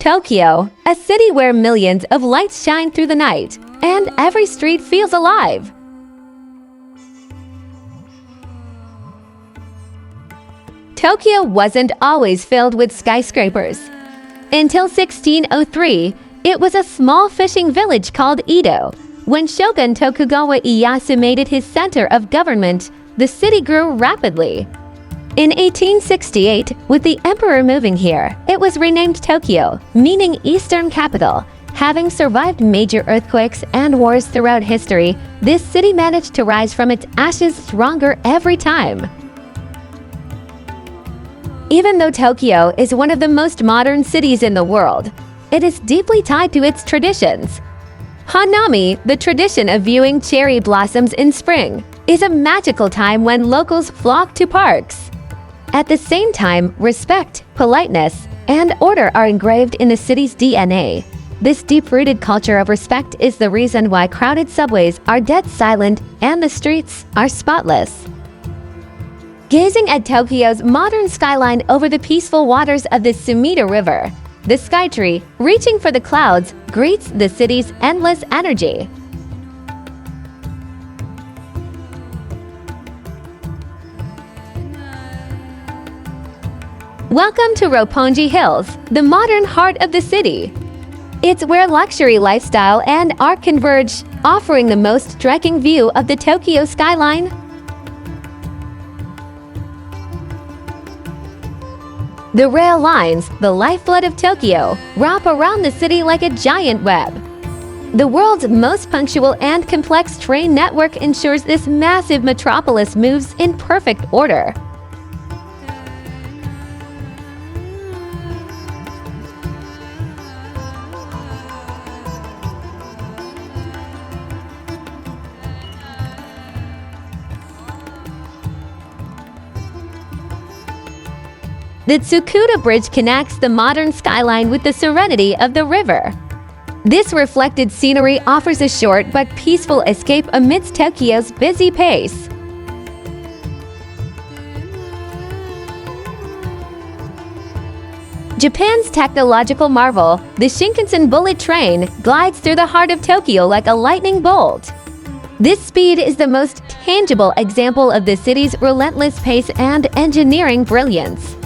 Tokyo, a city where millions of lights shine through the night, and every street feels alive. Tokyo wasn't always filled with skyscrapers. Until 1603, it was a small fishing village called Edo. When Shogun Tokugawa Ieyasu made it his center of government, the city grew rapidly. In 1868, with the emperor moving here, it was renamed Tokyo, meaning Eastern Capital. Having survived major earthquakes and wars throughout history, this city managed to rise from its ashes stronger every time. Even though Tokyo is one of the most modern cities in the world, it is deeply tied to its traditions. Hanami, the tradition of viewing cherry blossoms in spring, is a magical time when locals flock to parks. At the same time, respect, politeness, and order are engraved in the city's DNA. This deep-rooted culture of respect is the reason why crowded subways are dead silent and the streets are spotless. Gazing at Tokyo's modern skyline over the peaceful waters of the Sumida River, the Skytree, reaching for the clouds, greets the city's endless energy. Welcome to Roppongi Hills, the modern heart of the city. It's where luxury lifestyle and art converge, offering the most striking view of the Tokyo skyline. The rail lines, the lifeblood of Tokyo, wrap around the city like a giant web. The world's most punctual and complex train network ensures this massive metropolis moves in perfect order. The Tsukuda Bridge connects the modern skyline with the serenity of the river. This reflected scenery offers a short but peaceful escape amidst Tokyo's busy pace. Japan's technological marvel, the Shinkansen bullet train, glides through the heart of Tokyo like a lightning bolt. This speed is the most tangible example of the city's relentless pace and engineering brilliance.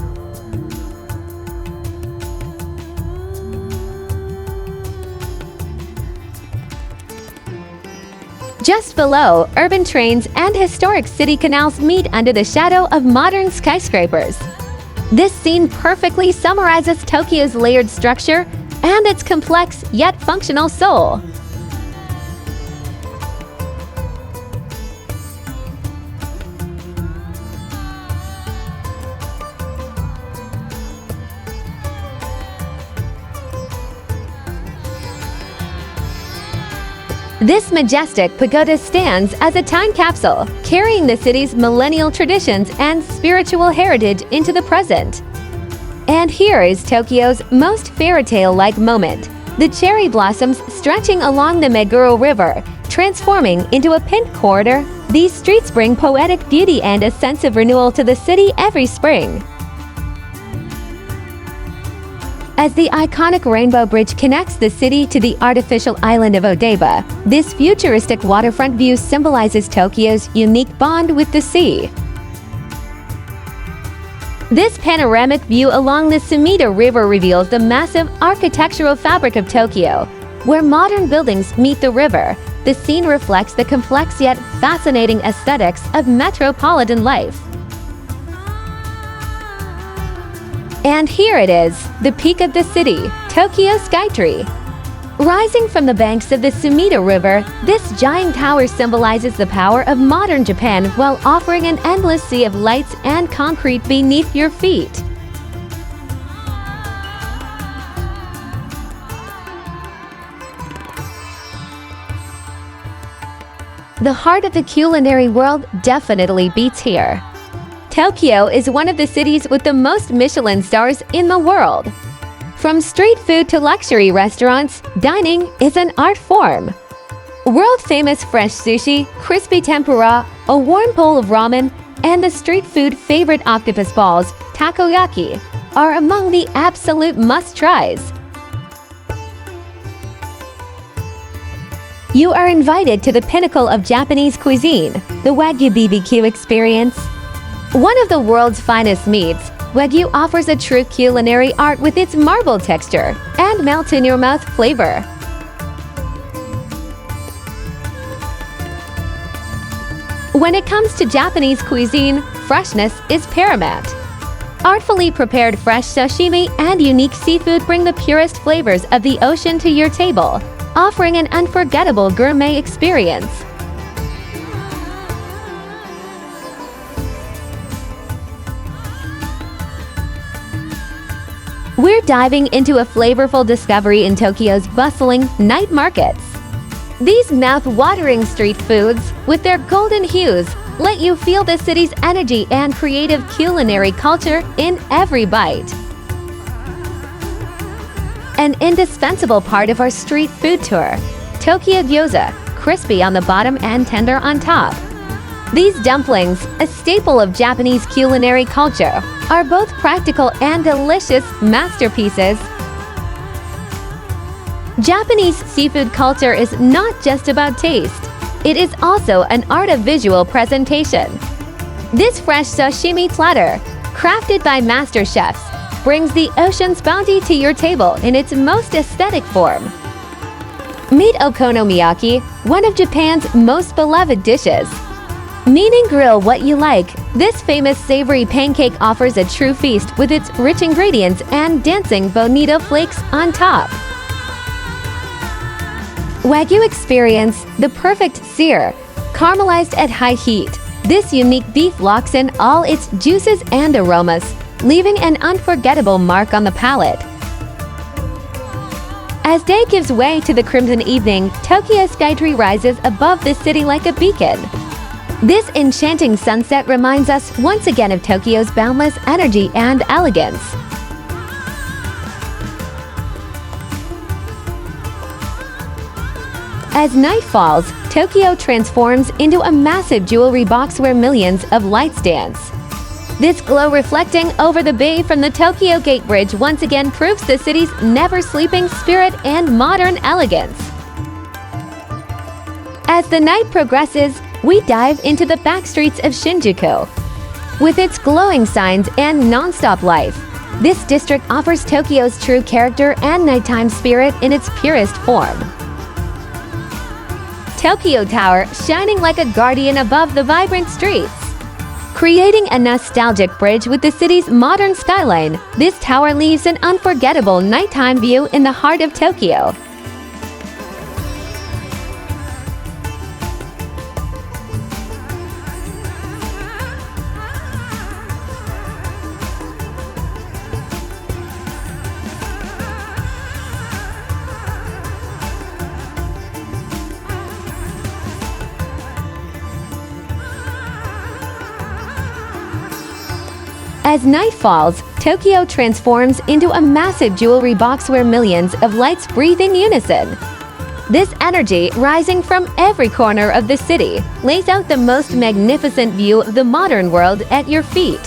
Just below, urban trains and historic city canals meet under the shadow of modern skyscrapers. This scene perfectly summarizes Tokyo's layered structure and its complex yet functional soul. This majestic pagoda stands as a time capsule, carrying the city's millennial traditions and spiritual heritage into the present. And here is Tokyo's most fairy tale-like moment, the cherry blossoms stretching along the Meguro River, transforming into a pink corridor. These streets bring poetic beauty and a sense of renewal to the city every spring. As the iconic Rainbow Bridge connects the city to the artificial island of Odaiba, this futuristic waterfront view symbolizes Tokyo's unique bond with the sea. This panoramic view along the Sumida River reveals the massive architectural fabric of Tokyo. Where modern buildings meet the river, the scene reflects the complex yet fascinating aesthetics of metropolitan life. And here it is, the peak of the city, Tokyo Skytree. Rising from the banks of the Sumida River, this giant tower symbolizes the power of modern Japan while offering an endless sea of lights and concrete beneath your feet. The heart of the culinary world definitely beats here. Tokyo is one of the cities with the most Michelin stars in the world. From street food to luxury restaurants, dining is an art form. World-famous fresh sushi, crispy tempura, a warm bowl of ramen, and the street food favorite octopus balls, takoyaki, are among the absolute must-tries. You are invited to the pinnacle of Japanese cuisine, the Wagyu BBQ experience. One of the world's finest meats, Wagyu offers a true culinary art with its marble texture and melt-in-your-mouth flavor. When it comes to Japanese cuisine, freshness is paramount. Artfully prepared fresh sashimi and unique seafood bring the purest flavors of the ocean to your table, offering an unforgettable gourmet experience. We're diving into a flavorful discovery in Tokyo's bustling night markets. These mouth-watering street foods, with their golden hues, let you feel the city's energy and creative culinary culture in every bite. An indispensable part of our street food tour, Tokyo Gyoza, crispy on the bottom and tender on top. These dumplings, a staple of Japanese culinary culture, are both practical and delicious masterpieces. Japanese seafood culture is not just about taste. It is also an art of visual presentation. This fresh sashimi platter, crafted by master chefs, brings the ocean's bounty to your table in its most aesthetic form. Meet okonomiyaki, one of Japan's most beloved dishes. Meaning grill what you like, this famous savory pancake offers a true feast with its rich ingredients and dancing bonito flakes on top. Wagyu experience, the perfect sear, caramelized at high heat. This unique beef locks in all its juices and aromas, leaving an unforgettable mark on the palate. As day gives way to the crimson evening, Tokyo Skytree rises above the city like a beacon. This enchanting sunset reminds us once again of Tokyo's boundless energy and elegance. As night falls, Tokyo transforms into a massive jewelry box where millions of lights dance. This glow reflecting over the bay from the Tokyo Gate Bridge once again proves the city's never-sleeping spirit and modern elegance. As the night progresses, we dive into the backstreets of Shinjuku. With its glowing signs and non-stop life, this district offers Tokyo's true character and nighttime spirit in its purest form. Tokyo Tower shining like a guardian above the vibrant streets. Creating a nostalgic bridge with the city's modern skyline, this tower leaves an unforgettable nighttime view in the heart of Tokyo. As night falls, Tokyo transforms into a massive jewelry box where millions of lights breathe in unison. This energy, rising from every corner of the city, lays out the most magnificent view of the modern world at your feet.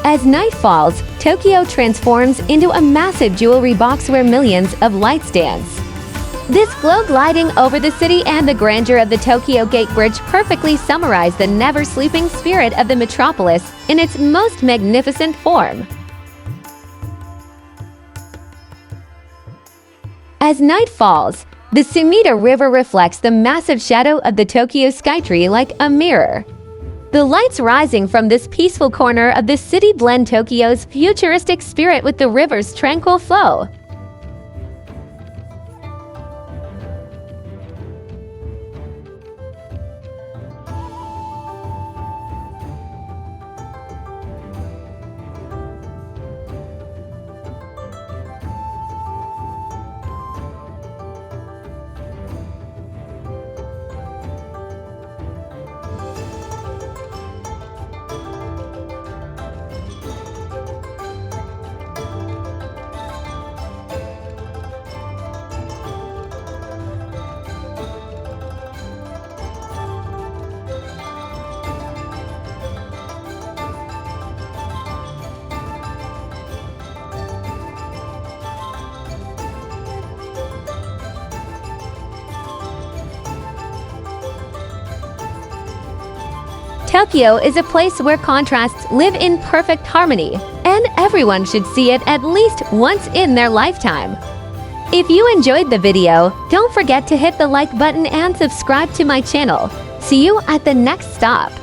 As night falls, Tokyo transforms into a massive jewelry box where millions of lights dance. This glow gliding over the city and the grandeur of the Tokyo Gate Bridge perfectly summarize the never-sleeping spirit of the metropolis in its most magnificent form. As night falls, the Sumida River reflects the massive shadow of the Tokyo Skytree like a mirror. The lights rising from this peaceful corner of the city blend Tokyo's futuristic spirit with the river's tranquil flow. Tokyo is a place where contrasts live in perfect harmony, and everyone should see it at least once in their lifetime. If you enjoyed the video, don't forget to hit the like button and subscribe to my channel. See you at the next stop.